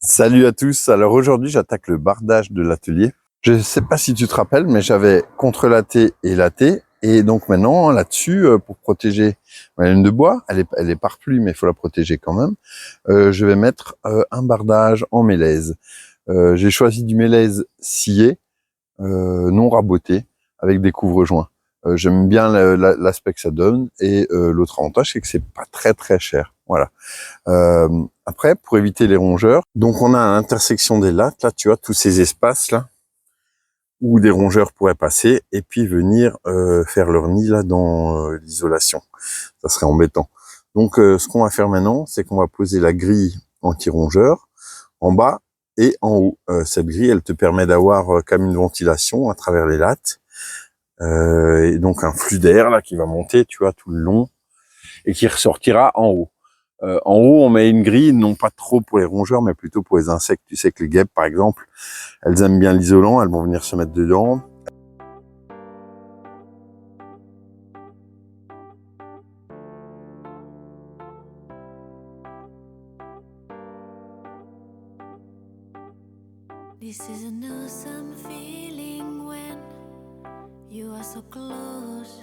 Salut à tous. Alors aujourd'hui, j'attaque le bardage de l'atelier. Je ne sais pas si tu te rappelles, mais j'avais contrelaté et laté. Et donc maintenant, là-dessus, pour protéger ma laine de bois, elle est parpluie, mais il faut la protéger quand même. Je vais mettre un bardage en mélèze. J'ai choisi du mélèze scié, non raboté, avec des couvre-joints. J'aime bien l'aspect que ça donne. Et l'autre avantage, c'est que c'est pas très cher. Voilà. Après, pour éviter les rongeurs, donc on a à l'intersection des lattes, là, tu vois, tous ces espaces-là, où des rongeurs pourraient passer, et puis venir faire leur nid là dans l'isolation. Ça serait embêtant. Donc, ce qu'on va faire maintenant, c'est qu'on va poser la grille anti-rongeur en bas et en haut. Cette grille, elle te permet d'avoir comme une ventilation à travers les lattes, et donc un flux d'air là qui va monter, tu vois, tout le long, et qui ressortira en haut. En haut, on met une grille, non pas trop pour les rongeurs, mais plutôt pour les insectes. Tu sais que les guêpes, par exemple, elles aiment bien l'isolant, elles vont venir se mettre dedans. This is an awesome feeling when you are so close.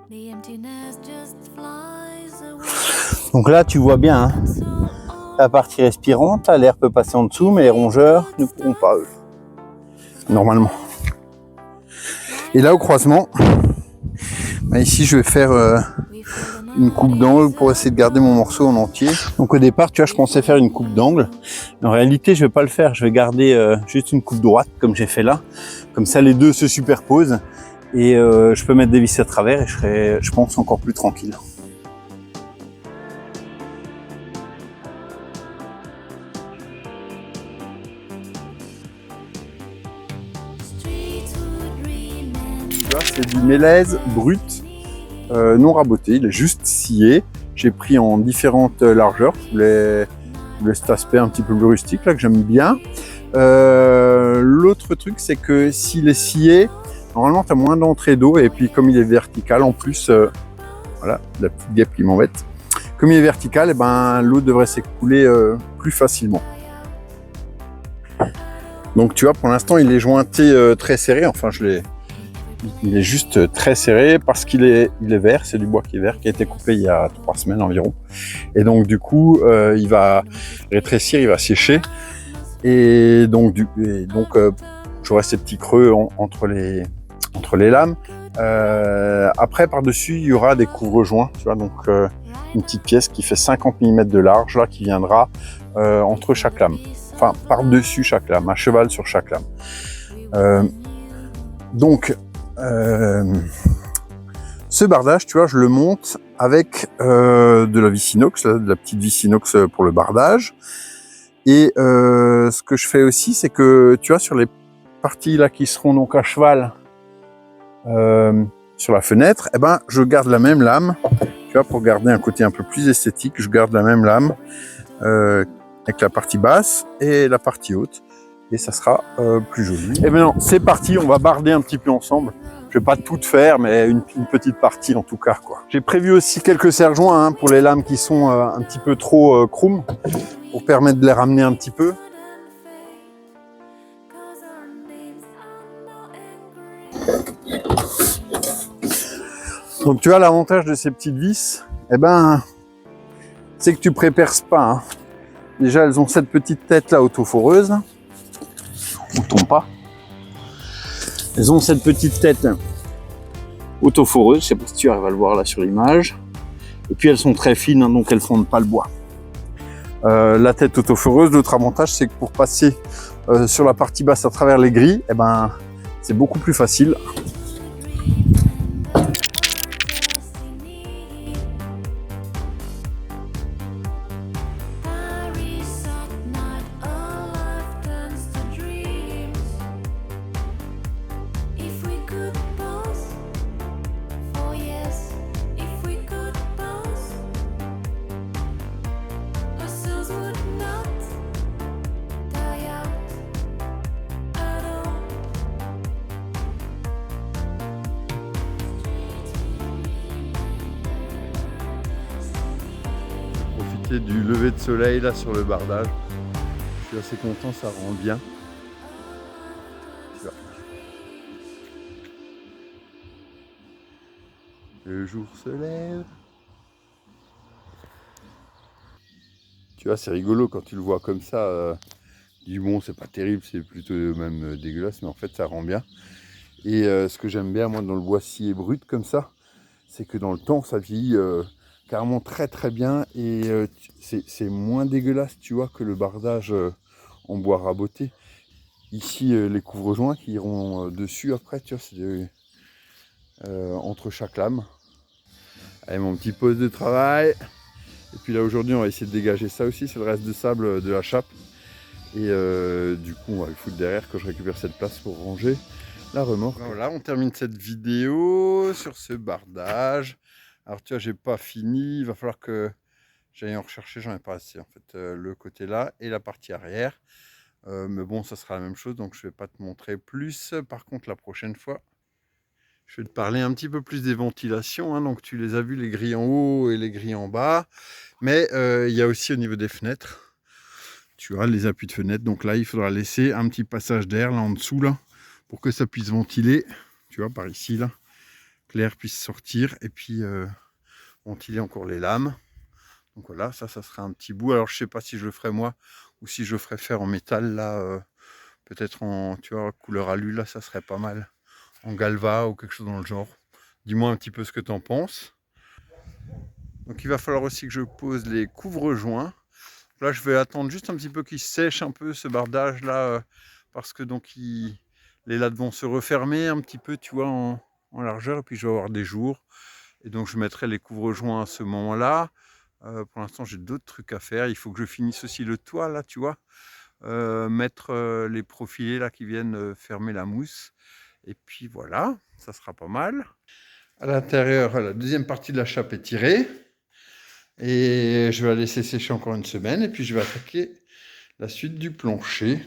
The emptiness just flies away. Donc là, tu vois bien, hein, la partie respirante, l'air peut passer en dessous, mais les rongeurs ne pourront pas, eux, normalement. Et là, au croisement, bah ici, je vais faire une coupe d'angle pour essayer de garder mon morceau en entier. Donc au départ, tu vois, je pensais faire une coupe d'angle. En réalité, je vais pas le faire. Je vais garder juste une coupe droite, comme j'ai fait là. Comme ça, les deux se superposent. Et je peux mettre des vis à travers et je serai, je pense, encore plus tranquille. C'est du mélèze brut, non raboté, il est juste scié. J'ai pris en différentes largeurs, je voulais cet aspect un petit peu plus rustique là que j'aime bien. L'autre truc, c'est que s'il est scié, normalement tu as moins d'entrée d'eau, et puis comme il est vertical en plus, voilà, la petite guêpe qui m'embête. Comme il est vertical, et ben, l'eau devrait s'écouler plus facilement. Donc tu vois, pour l'instant il est jointé très serré, enfin il est juste très serré parce qu'il est vert, c'est du bois qui est vert, qui a été coupé il y a 3 semaines environ. Et donc du coup, il va rétrécir, il va sécher. Et donc j'aurai ces petits creux entre les lames. Après, par-dessus, il y aura des couvre-joints, tu vois, donc une petite pièce qui fait 50 mm de large, là, qui viendra entre chaque lame. Enfin, par-dessus chaque lame, à cheval sur chaque lame. Ce bardage, tu vois, je le monte avec de la vis inox, là, de la petite vis inox pour le bardage. Et ce que je fais aussi, c'est que, tu vois, sur les parties là qui seront donc à cheval sur la fenêtre, eh ben, je garde la même lame, tu vois, pour garder un côté un peu plus esthétique. Je garde la même lame avec la partie basse et la partie haute. Et ça sera plus joli. Et maintenant, c'est parti, on va barder un petit peu ensemble. Je vais pas tout faire, mais une petite partie en tout cas, quoi. J'ai prévu aussi quelques serre-joints hein, pour les lames qui sont un petit peu trop chrome, pour permettre de les ramener un petit peu. Donc tu vois, l'avantage de ces petites vis, eh ben, c'est que tu préperces pas. Hein. Déjà, elles ont cette petite tête là autoforeuse. On tombe pas. Elles ont cette petite tête autoforeuse, je sais pas si tu arrives à le voir là sur l'image. Et puis elles sont très fines, hein, donc elles fondent pas le bois. La tête autoforeuse, l'autre avantage, c'est que pour passer sur la partie basse à travers les grilles, eh ben, c'est beaucoup plus facile. profiter du lever de soleil là sur le bardage. Je suis assez content, ça rend bien. Tu vois. Le jour se lève. Tu vois, c'est rigolo quand tu le vois comme ça. Tu dis bon, c'est pas terrible, c'est plutôt même dégueulasse, mais en fait ça rend bien. Et ce que j'aime bien moi dans le bois scié brut comme ça, c'est que dans le temps ça vieillit carrément très très bien et c'est moins dégueulasse, tu vois, que le bardage en bois raboté. Ici les couvre-joints qui iront dessus après, tu vois, c'est entre chaque lame. Allez, mon petit poste de travail. Et puis là aujourd'hui on va essayer de dégager ça aussi, c'est le reste de sable de la chape. Et du coup on va le foutre derrière quand je récupère cette place pour ranger la remorque. Voilà, on termine cette vidéo sur ce bardage. Alors tu vois, j'ai pas fini, il va falloir que j'aille en rechercher, j'en ai pas assez en fait, le côté là et la partie arrière. Mais bon, ça sera la même chose, donc je vais pas te montrer plus. Par contre, la prochaine fois, je vais te parler un petit peu plus des ventilations. Hein. Donc tu les as vus, les grilles en haut et les grilles en bas. Mais il y a aussi au niveau des fenêtres, tu vois, les appuis de fenêtre. Donc là, il faudra laisser un petit passage d'air là en dessous, là, pour que ça puisse ventiler. Tu vois, par ici, là, que l'air puisse sortir et puis ventiler encore les lames. Donc voilà, ça sera un petit bout. Alors, je sais pas si je le ferai moi ou si je le ferai faire en métal, là, peut-être en, tu vois, couleur alu, là, ça serait pas mal. En galva ou quelque chose dans le genre. Dis-moi un petit peu ce que tu en penses. Donc, il va falloir aussi que je pose les couvre-joints. Là, je vais attendre juste un petit peu qu'il sèche un peu ce bardage là, parce que donc les lattes vont se refermer un petit peu, tu vois, en largeur, et puis je vais avoir des jours. Et donc je mettrai les couvre-joints à ce moment-là. Pour l'instant, j'ai d'autres trucs à faire. Il faut que je finisse aussi le toit là, tu vois, mettre les profilés là qui viennent fermer la mousse. Et puis voilà, ça sera pas mal. À l'intérieur, la deuxième partie de la chape est tirée. Et je vais la laisser sécher encore une semaine. Et puis je vais attaquer la suite du plancher.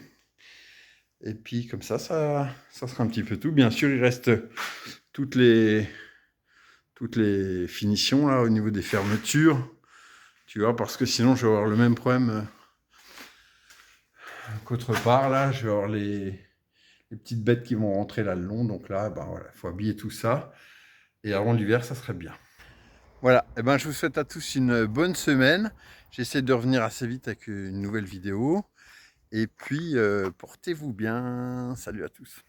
Et puis comme ça sera un petit peu tout. Bien sûr, il reste toutes les finitions là au niveau des fermetures. Tu vois, parce que sinon je vais avoir le même problème qu'autre part. Là, je vais avoir les petites bêtes qui vont rentrer là le long. Donc là, ben voilà, faut habiller tout ça. Et avant l'hiver, ça serait bien. Voilà, et ben je vous souhaite à tous une bonne semaine. J'essaie de revenir assez vite avec une nouvelle vidéo. Et puis, portez-vous bien. Salut à tous.